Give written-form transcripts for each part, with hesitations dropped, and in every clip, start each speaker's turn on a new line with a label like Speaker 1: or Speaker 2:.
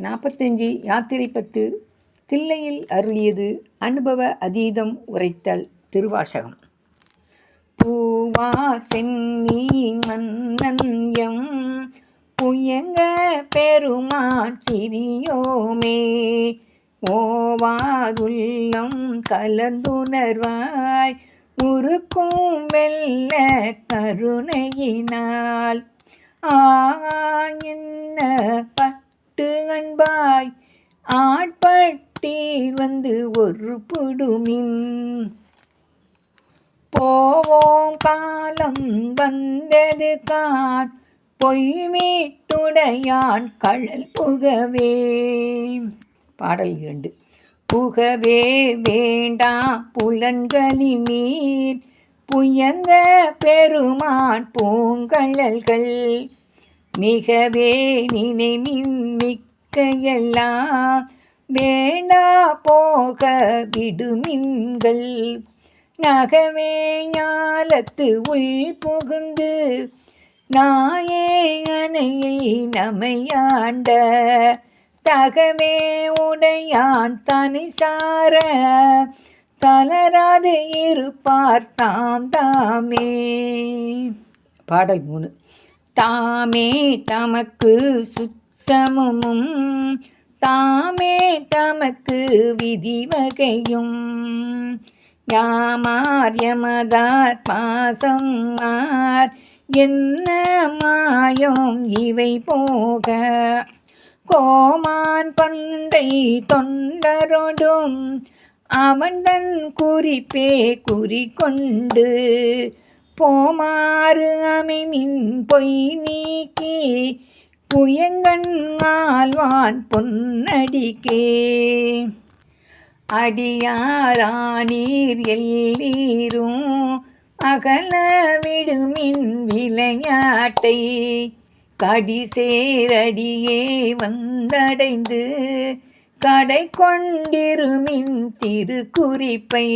Speaker 1: 45 யாத்திரை 10 தில்லையில் அருளியது அனுபவ அதீதம் உரைத்தல் திருவாசகம். பூவா சென்னி மன்னன்யம் புயங்க பெருமான் சிறியோமே ஓவாதுள்ளம் கலந்துணர்வாய் உருக்கும் வெள்ள கருணையினால் என்ன பட்டு அன்பாய் ஆட்பட்டீர் வந்து ஒரு புடுமின் போவோம் காலம் வந்தது கான் பொய்மீட்டுடையான் கழல் புகவே. பாடல் 2. புகவே வேண்டா புலன்களினீர் புயங்க பெருமான் பூங்கழல்கள் மிகவே நினைமின் மிக்கையெல்லாம் வேண்டா போக விடுமின்கள் நகவே ஞாலத்து உள் புகுந்து நாயே அணையை நமையாண்ட தகவே உடையான் தனிசார தளராது இருப்பார் தாம் தாமே. பாடல் 3. தாமே தமக்கு சுத்தமும் தாமே தமக்கு விதி வகையும் யாமார் யமதார் பாசம் மார் என்ன மாயம் இவை போக கோமான் பண்டை தொண்டரோடும் அவன் குறிப்பே குறிக்கொண்டு போமாறு அமைமின் பொய் நீக்கி புயங்கண் ஆழ்வான் பொன்னடிக்கே. அடியாரானீர் எல்லீரும் அகல விடுமின் விளையாட்டை கடிசேரடியே வந்தடைந்து கடை கொண்டிருமின் திருக்குறிப்பை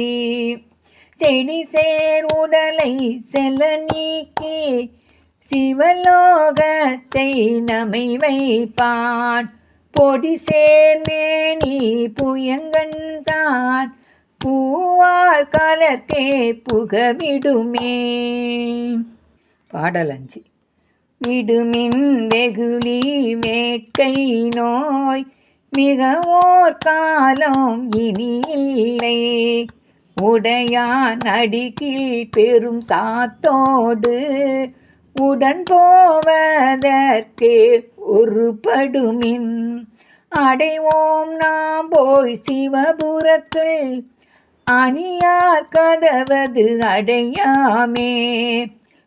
Speaker 1: செடிசேர் உடலை செல நீக்கி சிவலோகத்தை நமை வைப்பான் பொடி சேர்மேனி புயங்கன் தான் பூவார் கலத்தே புகவிடுமே. பாடல் 5. விடுமின் வெகுளி வேட்கை நோய் மிகவோர் காலம் இனி இல்லை உடையான் அடிக்கில் பெரும் சாத்தோடு உடன் போவதற்கே ஒரு படுமின் அடைவோம் நாம் போய் சிவபுரத்தில் அணியார் கதவது அடையாமே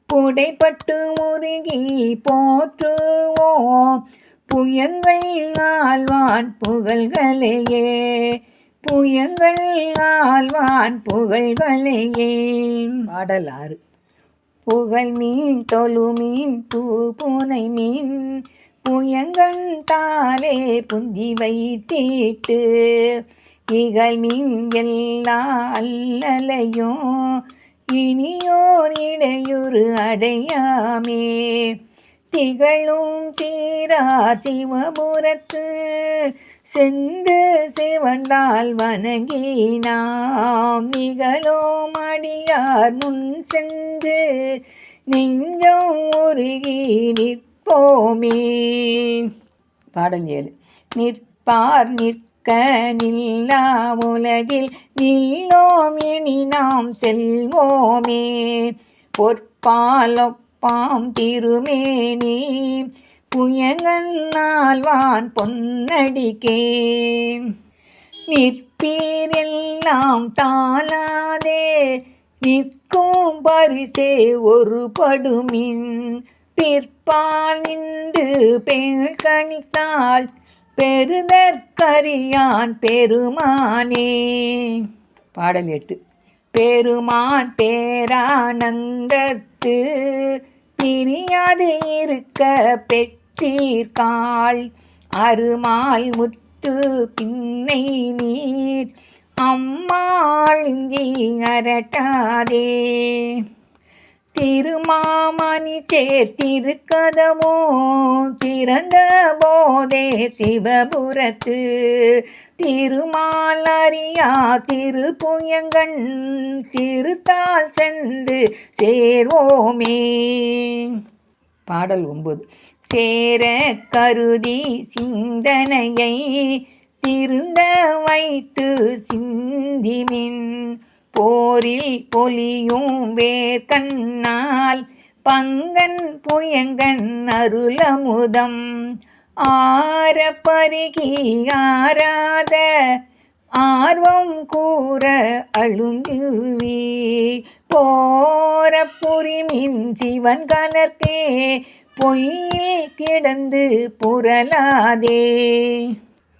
Speaker 1: புடைப்பட்டு முருகி போற்றுவோம் புயங்கள் ஆழ்வான் புகழ்களையே புயங்கள் ஆழ்வான் புகழ்களையே. பாடல் 6. புகழ் மீன் தொழு மீன் பூனை மீன் புயங்கன் தாலே புந்தி வைத்தீட்டு இகழ் மீன் எல்லா அல்லலையும் இனியோர் இடையூறு அடையாமே திகழும் சீரா சிவபுரத்து சென்று சிவண்டால் வணங்கினாம் நிகழும் அடியார் முன் சென்று நெஞ்சம் உருகி நிற்போமே. பாடல் 7. நிற்பார் நிற்க நில்லா உலகில் நில்லோம் இனி நாம் செல்வோமே பொற்பாலொப்பாம் திருமேனி புயங்கன் ஆழ்வான் பொன்னடிக்கே. நிற்பீர் எல்லாம் தாளாதே நிற்கும் பரிசே ஒரு படுமின் பிற்பால் நின்று பேள் கணித்தாள் பெருதற்கரியான் பெருமானே. பாடல் 8. பெருமான் பேரானந்தத்து பிரியாது இருக்க பெற்றீர்காள் அருமால் முற்று பின்னை நீர் அம்மாள் இங்கி அரட்டாதே திருமாமணி சேர்த்திருக்கதமோ திறந்த போதே சிவபுரத்து திருமாலறியா திருப்புயங்கண் திருத்தால் சென்று சேர்வோமே. பாடல் 9. சேர கருதி சிந்தனையை திருந்த வைத்து சிந்திமின் போரில் பொலியும் வேர்கண்ணால் பங்கன் புயங்கன் அருளமுதம் ஆர பருகி ஆராத ஆர்வம் கூற அழுந்துவி போர புரிமின் சிவன் கலர்த்தே பொய்யில் கிடந்து புரளாதே.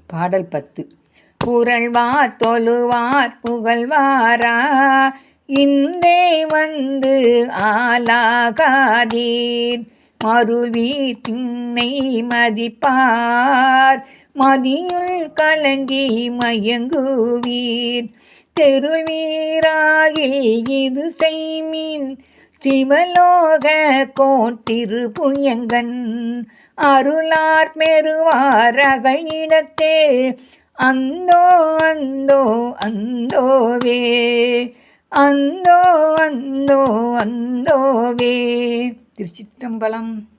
Speaker 1: பாடல் 10. புரள்வார் தொழுவார் புகழ்வாரா இன்றே வந்து ஆளாகாதீர் மருள்வீர் பின்னை மதிப்பார் மதியுள் கலங்கி மயங்குவீர் தெருள்வீராகில் இது செய்மின் சிவலோக கோட்டிரு புயங்கன் அருளார் பெறுவார் அகழிடத்தே அந்தோ அந்தோ அந்தோவே அந்தோ அந்தோ அந்தோவே. திருச்சிற்றம்பலம்.